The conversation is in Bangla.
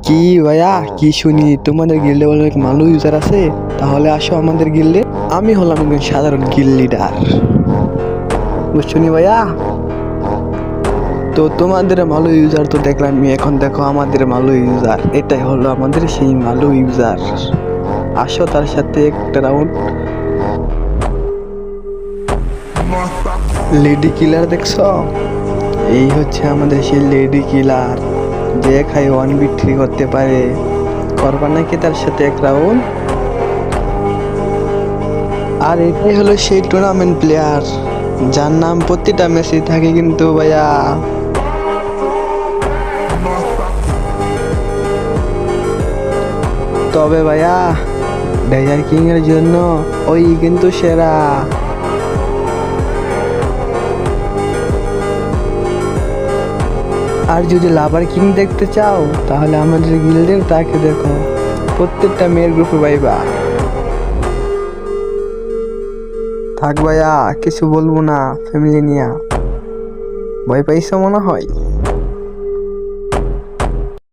কি ভাইয়া, কি শুনি তোমাদের গিল্ডে অনেক মালু ইউজার আছে? তাহলে আসো আমাদের গিল্ডে। আমি হলাম একজন সাধারণ গিল্ড লিডার, বুঝছনি ভাইয়া? তো তোমাদের মালু ইউজার তো দেখলাম, এখন দেখো আমাদের মালু ইউজার। এটাই হলো আমাদের সেই মালু ইউজার। আসো তার সাথে একটা রাউন্ড। লেডি কিলার দেখছো? এই হচ্ছে আমাদের সেই লেডি কিলার, যে খাই 1v3 করতে পারে। করবা নাকি তার সাথে এক রাউন্ড? আর এটাই হলো সেই টুর্নামেন্ট প্লেয়ার, যার নাম প্রতিটা ম্যাচে থাকে কিন্তু ভাইয়া। তবে ভাইয়া, ডেজার কিং এর জন্য ওই কিন্তু সেরা। আর যদি লাভার কিং দেখতে চাও, তাহলে আমাদের গিল্ডের তাকে দেখো, প্রত্যেকটা মেয়ের গ্রুপে পাইবা। থাক ভাইয়া, কিছু বলবো না, ফ্যামিলি নিয়া। ভয় পাইছো মনে হয়।